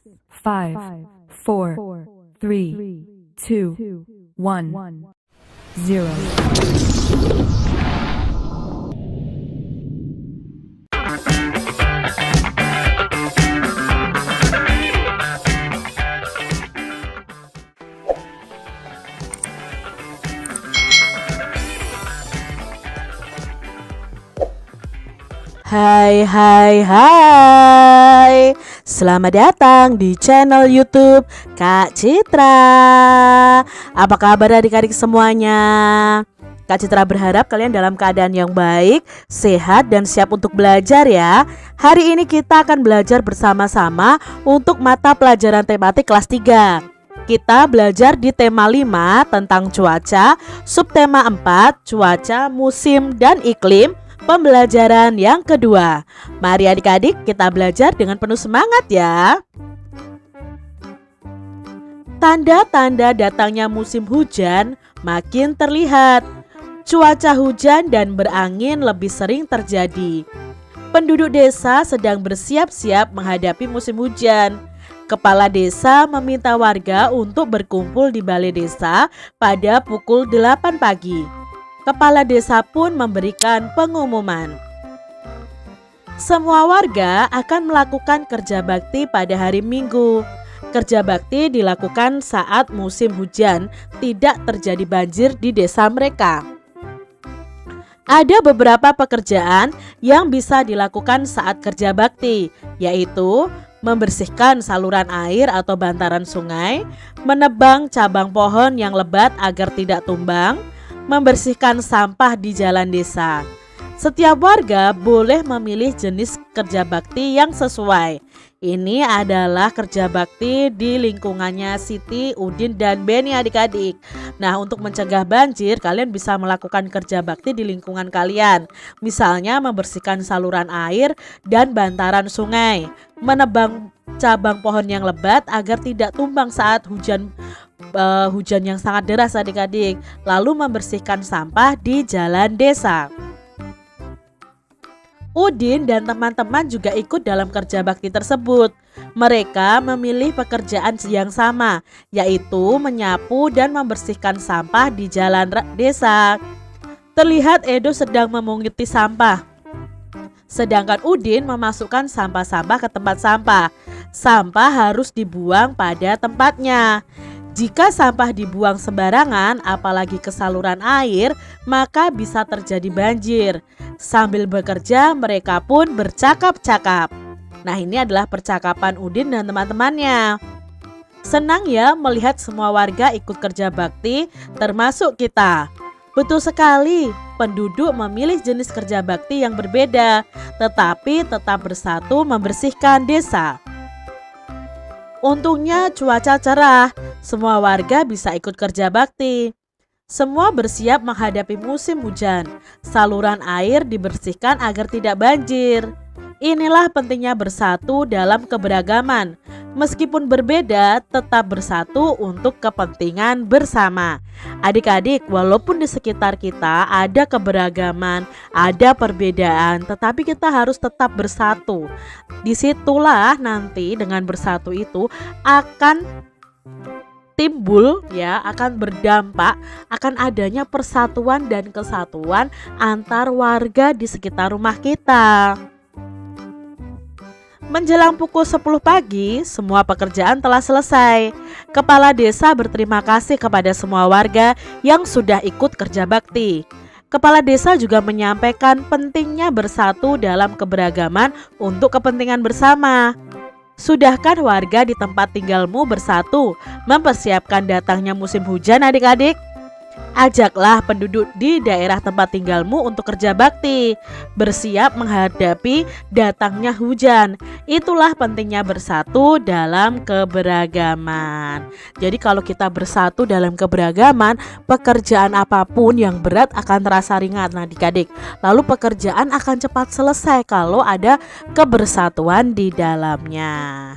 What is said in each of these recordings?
5, 4, 3, 2, 1, 0. Hai, selamat datang di channel YouTube Kak Citra. Apa kabar adik-adik semuanya? Kak Citra berharap kalian dalam keadaan yang baik, sehat, dan siap untuk belajar ya. Hari ini kita akan belajar bersama-sama untuk mata pelajaran tematik kelas 3. Kita belajar di tema 5 tentang cuaca, subtema 4 cuaca, musim, dan iklim. Pembelajaran yang kedua. Mari adik-adik kita belajar dengan penuh semangat ya. Tanda-tanda datangnya musim hujan makin terlihat. Cuaca hujan dan berangin lebih sering terjadi. Penduduk desa sedang bersiap-siap menghadapi musim hujan. Kepala desa meminta warga untuk berkumpul di balai desa pada pukul 8 pagi. Kepala desa pun memberikan pengumuman. Semua warga akan melakukan kerja bakti pada hari Minggu. Kerja bakti dilakukan saat musim hujan, tidak terjadi banjir di desa mereka. Ada beberapa pekerjaan yang bisa dilakukan saat kerja bakti, yaitu membersihkan saluran air atau bantaran sungai, menebang cabang pohon yang lebat agar tidak tumbang, membersihkan sampah di jalan desa. Setiap warga boleh memilih jenis kerja bakti yang sesuai. Ini adalah kerja bakti di lingkungannya Siti, Udin, dan Beni adik-adik. Nah, untuk mencegah banjir, kalian bisa melakukan kerja bakti di lingkungan kalian. Misalnya membersihkan saluran air dan bantaran sungai, menebang cabang pohon yang lebat agar tidak tumbang saat hujan yang sangat deras adik-adik, lalu membersihkan sampah di jalan desa. Udin dan teman-teman juga ikut dalam kerja bakti tersebut. Mereka memilih pekerjaan yang sama, yaitu menyapu dan membersihkan sampah di jalan desa. Terlihat Edo sedang memunguti sampah, sedangkan Udin memasukkan sampah-sampah ke tempat sampah. Sampah harus dibuang pada tempatnya. Jika sampah dibuang sembarangan, apalagi ke saluran air, maka bisa terjadi banjir. Sambil bekerja, mereka pun bercakap-cakap. Nah, ini adalah percakapan Udin dan teman-temannya. Senang ya melihat semua warga ikut kerja bakti, termasuk kita. Betul sekali, penduduk memilih jenis kerja bakti yang berbeda, tetapi tetap bersatu membersihkan desa. Untungnya cuaca cerah, semua warga bisa ikut kerja bakti. Semua bersiap menghadapi musim hujan. Saluran air dibersihkan agar tidak banjir. Inilah pentingnya bersatu dalam keberagaman. Meskipun berbeda, tetap bersatu untuk kepentingan bersama. Adik-adik, walaupun di sekitar kita ada keberagaman, ada perbedaan, tetapi kita harus tetap bersatu. Disitulah nanti dengan bersatu itu akan timbul ya, akan berdampak akan adanya persatuan dan kesatuan antar warga di sekitar rumah kita. Menjelang pukul 10 pagi, semua pekerjaan telah selesai. Kepala desa berterima kasih kepada semua warga yang sudah ikut kerja bakti. Kepala desa juga menyampaikan pentingnya bersatu dalam keberagaman untuk kepentingan bersama. Sudahkah warga di tempat tinggalmu bersatu mempersiapkan datangnya musim hujan adik-adik? Ajaklah penduduk di daerah tempat tinggalmu untuk kerja bakti, bersiap menghadapi datangnya hujan. Itulah pentingnya bersatu dalam keberagaman. Jadi kalau kita bersatu dalam keberagaman, pekerjaan apapun yang berat akan terasa ringan adik-adik. Lalu pekerjaan akan cepat selesai kalau ada kebersatuan di dalamnya.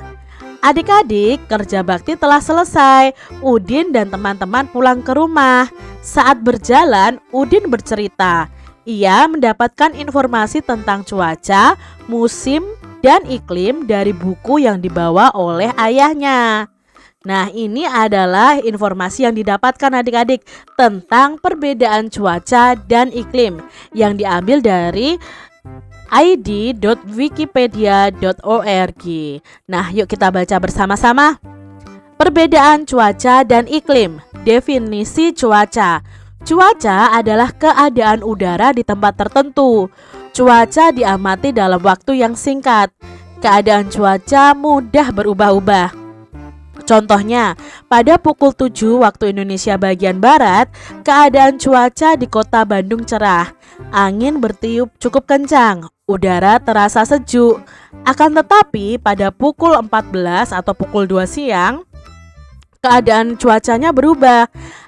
Adik-adik, kerja bakti telah selesai. Udin dan teman-teman pulang ke rumah. Saat berjalan, Udin bercerita. Ia mendapatkan informasi tentang cuaca, musim, dan iklim dari buku yang dibawa oleh ayahnya. Nah, ini adalah informasi yang didapatkan adik-adik tentang perbedaan cuaca dan iklim yang diambil dari id.wikipedia.org. Nah, yuk kita baca bersama-sama. Perbedaan cuaca dan iklim. Definisi cuaca. Cuaca adalah keadaan udara di tempat tertentu. Cuaca diamati dalam waktu yang singkat. Keadaan cuaca mudah berubah-ubah. Contohnya, pada pukul 7 waktu Indonesia bagian Barat, keadaan cuaca di kota Bandung cerah. Angin bertiup cukup kencang, udara terasa sejuk. Akan tetapi pada pukul 14 atau pukul 2 siang, keadaan cuacanya berubah.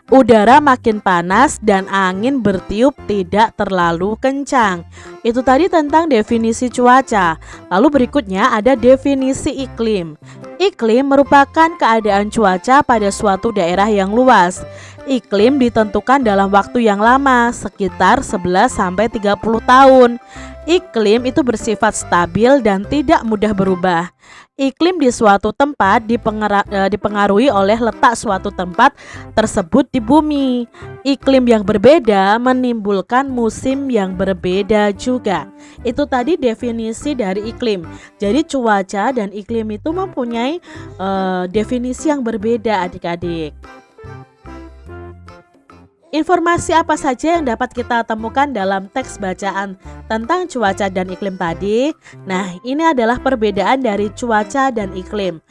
Udara makin panas dan angin bertiup tidak terlalu kencang. Itu tadi tentang definisi cuaca. Lalu berikutnya ada definisi iklim. Iklim merupakan keadaan cuaca pada suatu daerah yang luas. Iklim ditentukan dalam waktu yang lama, sekitar 11-30 tahun. Iklim itu bersifat stabil dan tidak mudah berubah. Iklim di suatu tempat dipengaruhi oleh letak suatu tempat tersebut di bumi. Iklim yang berbeda menimbulkan musim yang berbeda juga. Itu tadi definisi dari iklim. Jadi cuaca dan iklim itu mempunyai definisi yang berbeda adik-adik. Informasi apa saja yang dapat kita temukan dalam teks bacaan tentang cuaca dan iklim tadi? Nah, ini adalah perbedaan dari cuaca dan iklim.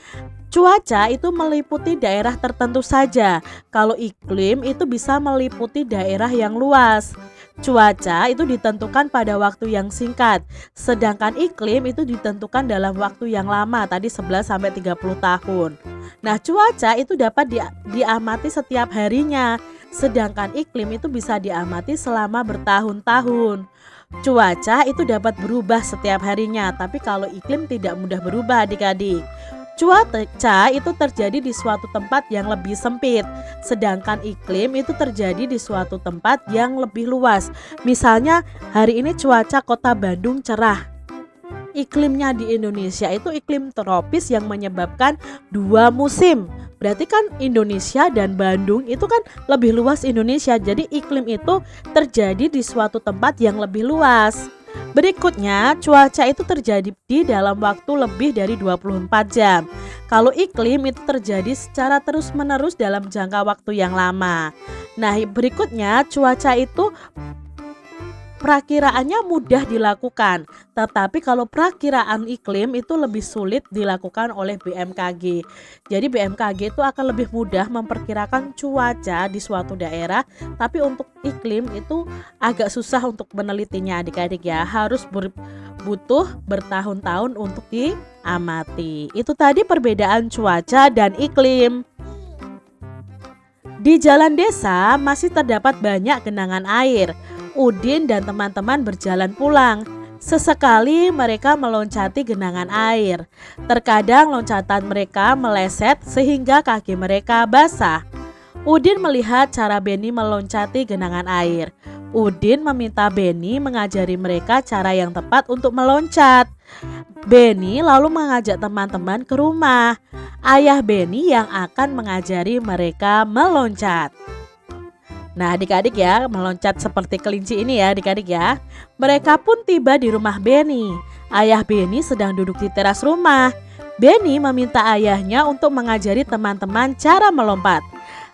Cuaca itu meliputi daerah tertentu saja. Kalau iklim itu bisa meliputi daerah yang luas. Cuaca itu ditentukan pada waktu yang singkat, sedangkan iklim itu ditentukan dalam waktu yang lama, tadi 11-30 tahun. Nah, cuaca itu dapat diamati setiap harinya, sedangkan iklim itu bisa diamati selama bertahun-tahun. Cuaca itu dapat berubah setiap harinya, tapi kalau iklim tidak mudah berubah adik-adik. Cuaca itu terjadi di suatu tempat yang lebih sempit, sedangkan iklim itu terjadi di suatu tempat yang lebih luas. Misalnya hari ini cuaca kota Bandung cerah. Iklimnya di Indonesia itu iklim tropis yang menyebabkan 2 musim. Berarti kan Indonesia dan Bandung itu kan lebih luas Indonesia. Jadi iklim itu terjadi di suatu tempat yang lebih luas. Berikutnya, cuaca itu terjadi di dalam waktu lebih dari 24 jam. Kalau iklim itu terjadi secara terus-menerus dalam jangka waktu yang lama. Nah, berikutnya cuaca itu perakiraannya mudah dilakukan, tetapi kalau perakiraan iklim itu lebih sulit dilakukan oleh BMKG. Jadi BMKG itu akan lebih mudah memperkirakan cuaca di suatu daerah, tapi untuk iklim itu agak susah untuk menelitinya adik-adik ya, harus butuh bertahun-tahun untuk diamati. Itu tadi perbedaan cuaca dan iklim. Di jalan desa masih terdapat banyak genangan air. Udin dan teman-teman berjalan pulang. Sesekali mereka meloncati genangan air. Terkadang loncatan mereka meleset sehingga kaki mereka basah. Udin melihat cara Beni meloncati genangan air. Udin meminta Beni mengajari mereka cara yang tepat untuk meloncat. Beni lalu mengajak teman-teman ke rumah. Ayah Beni yang akan mengajari mereka meloncat. Nah adik-adik ya, meloncat seperti kelinci ini ya adik-adik ya. Mereka pun tiba di rumah Beni. Ayah Beni sedang duduk di teras rumah. Beni meminta ayahnya untuk mengajari teman-teman cara melompat.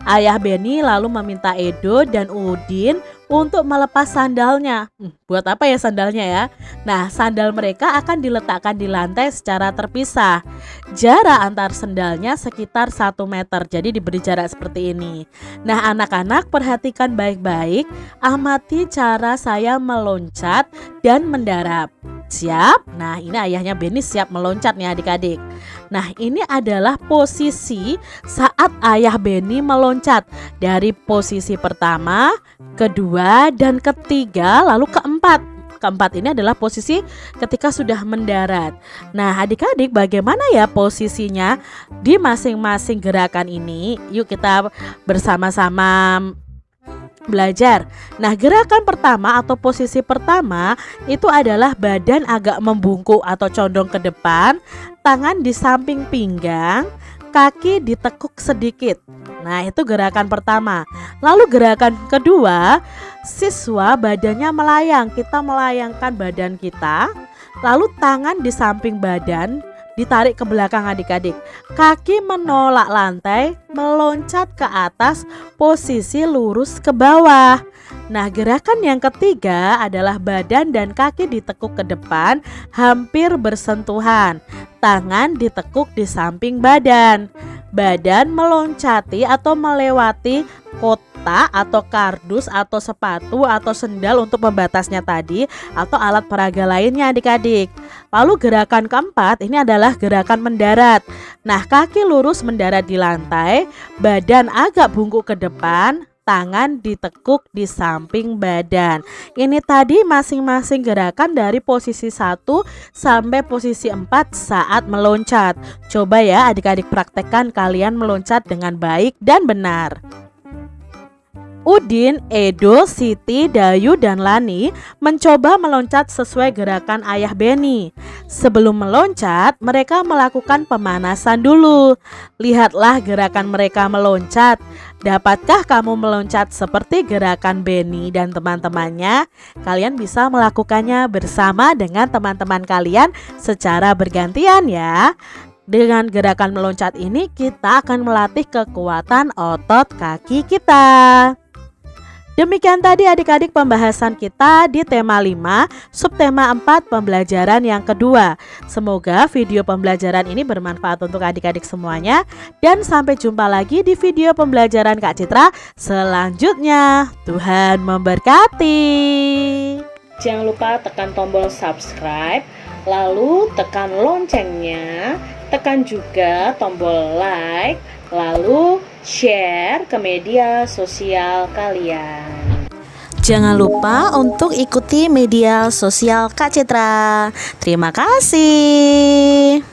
Ayah Beni lalu meminta Edo dan Udin untuk melepas sandalnya. Buat apa ya sandalnya ya? Nah, sandal mereka akan diletakkan di lantai secara terpisah. Jarak antar sandalnya sekitar 1 meter, jadi diberi jarak seperti ini. Nah, anak-anak perhatikan baik-baik, amati cara saya meloncat dan mendarat. Siap? Nah, ini ayahnya Beni siap meloncat nih adik-adik. Nah, ini adalah posisi saat ayah Beni meloncat. Dari posisi pertama, kedua, dan ketiga, lalu keempat. Keempat ini adalah posisi ketika sudah mendarat. Nah, adik-adik bagaimana ya posisinya di masing-masing gerakan ini? Yuk kita bersama-sama belajar. Nah, gerakan pertama atau posisi pertama itu adalah badan agak membungkuk atau condong ke depan, tangan di samping pinggang, kaki ditekuk sedikit. Nah, itu gerakan pertama. Lalu gerakan kedua, siswa badannya melayang. Kita melayangkan badan kita, lalu tangan di samping badan ditarik ke belakang adik-adik. Kaki menolak lantai, meloncat ke atas, posisi lurus ke bawah. Nah, gerakan yang ketiga adalah badan dan kaki ditekuk ke depan, hampir bersentuhan. Tangan ditekuk di samping badan. Badan meloncati atau melewati kotak atau kardus atau sepatu atau sendal untuk pembatasnya tadi, atau alat peraga lainnya adik-adik. Lalu gerakan keempat ini adalah gerakan mendarat. Nah, kaki lurus mendarat di lantai, badan agak bungkuk ke depan, tangan ditekuk di samping badan. Ini tadi masing-masing gerakan dari posisi 1 sampai posisi 4 saat meloncat. Coba ya adik-adik praktekkan kalian meloncat dengan baik dan benar. Udin, Edo, Siti, Dayu, dan Lani mencoba meloncat sesuai gerakan ayah Beni. Sebelum meloncat, mereka melakukan pemanasan dulu. Lihatlah gerakan mereka meloncat. Dapatkah kamu meloncat seperti gerakan Beni dan teman-temannya? Kalian bisa melakukannya bersama dengan teman-teman kalian secara bergantian ya. Dengan gerakan meloncat ini kita akan melatih kekuatan otot kaki kita. Demikian tadi adik-adik pembahasan kita di tema 5, subtema 4 pembelajaran yang kedua. Semoga video pembelajaran ini bermanfaat untuk adik-adik semuanya. Dan sampai jumpa lagi di video pembelajaran Kak Citra selanjutnya. Tuhan memberkati. Jangan lupa tekan tombol subscribe, lalu tekan loncengnya, tekan juga tombol like, lalu share ke media sosial kalian. Jangan lupa untuk ikuti media sosial Kak Citra. Terima kasih.